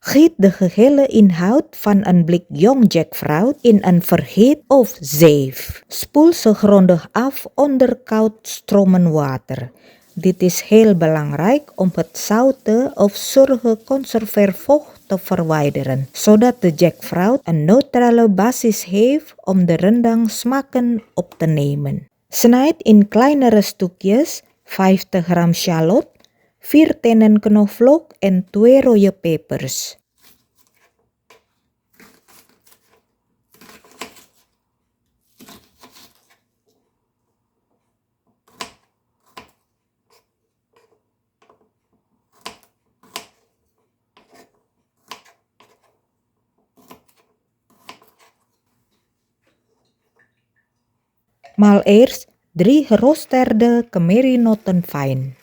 Giet de gehele inhoud van een blik jong jackfruit in een verhit of zeef. Spoel ze grondig af onder koud stromend water. Dit is heel belangrijk om het zoute of zure conserveervocht te verwijderen, zodat de jackfruit een neutrale basis heeft om de rendang smaken op te nemen. Snijd in kleinere stukjes 50 gram sjalot, 4 tenen knoflook en 2 rode pepers. Maal eerst 3 geroosterde kemirinoten fijn.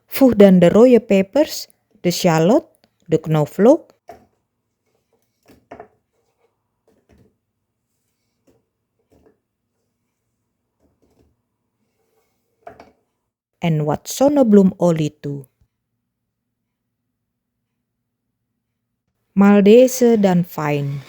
Voeg dan de rode pepers, de sjalot, de knoflook en wat zonnebloemolie toe. Maal deze dan fijn.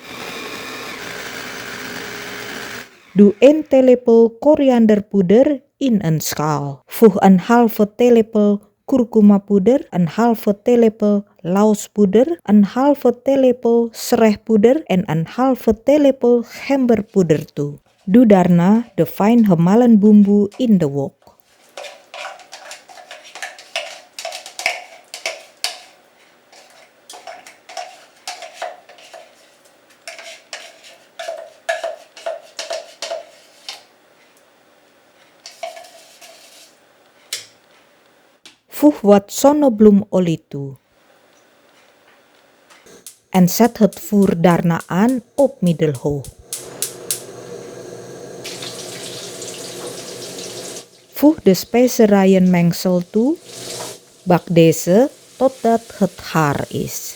Doe 1 theelepel korianderpoeder in een schaal. Voeg een halve theelepel kurkumapoeder, een halve theelepel laospoeder, een halve theelepel serehpoeder en een halve theelepel gemberpoeder toe. Doe daarna de fijn gemalen bumbu in de wok. Voeg wat zonnebloemolie toe. En zet het vuur daarna aan op middelhoog. Voeg de specerijenmengsel toe. Bak deze totdat het gaar is.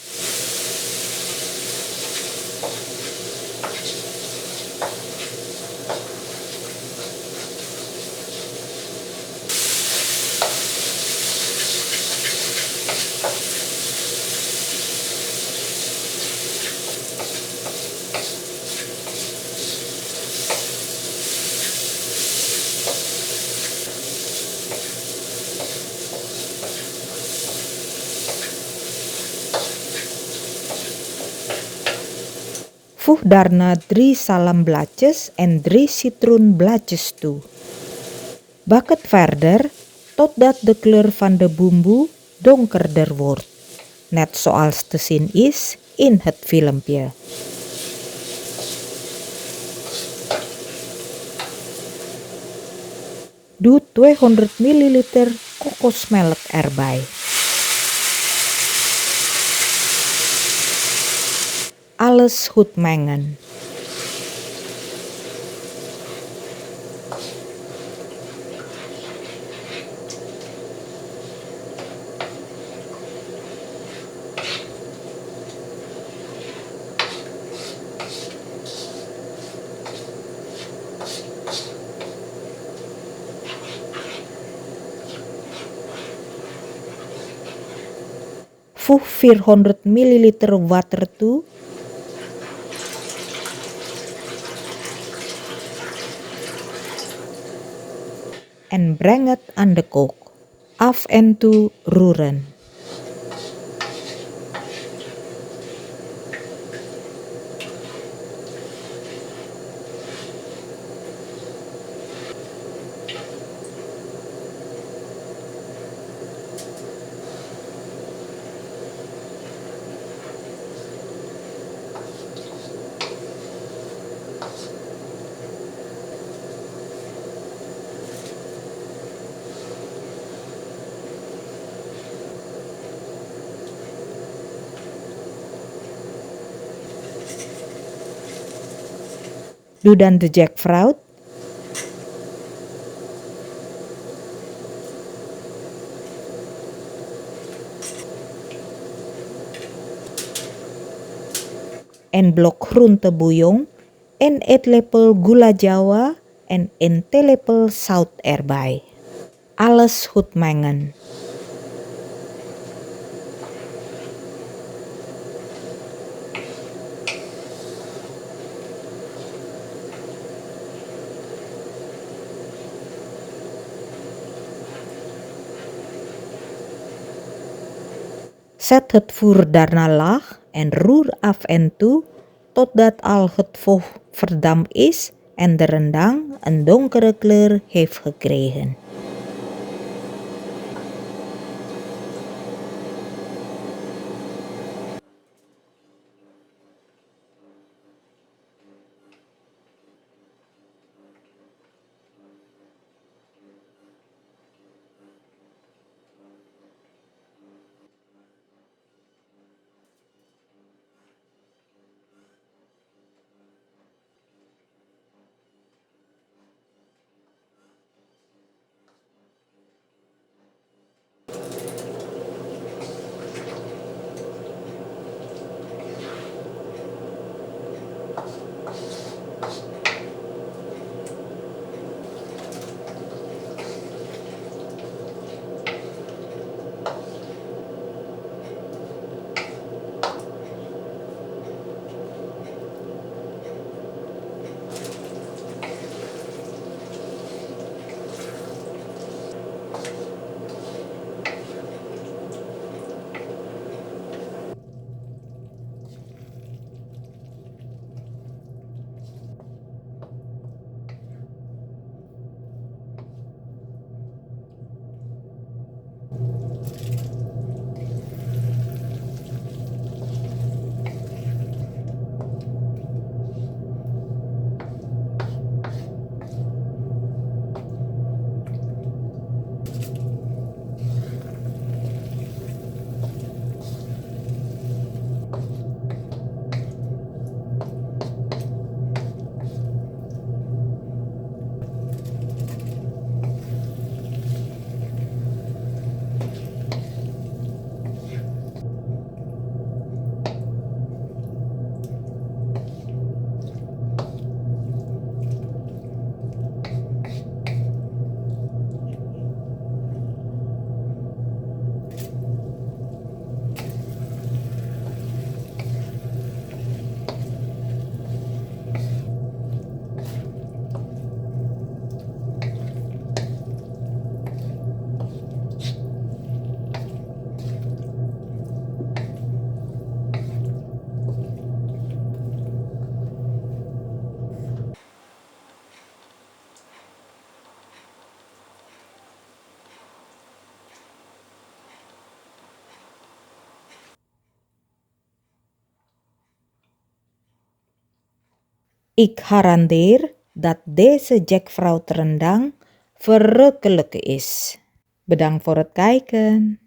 Voeg daarna 3 salamblaadjes en 3 citroenblaadjes toe. Bak het verder totdat de kleur van de bumbu donkerder wordt, net zoals te zien is in het filmpje. Doe 200 ml kokosmelk erbij. Alles goed mengen. Voeg 400 ml water toe. En breng het aan de kook. Af en toe roeren. Doe dan de jackfruit. en blok groentebouillon en 1 lepel gula Jawa en 1 theelepel zout erbij. Alles goed mengen. Zet het vuur daarna laag en roer af en toe totdat al het vocht verdampt is en de rendang een donkere kleur heeft gekregen. Ik garandeer dat deze Jackfruit rendang verrukkelijk is. Bedankt voor het kijken.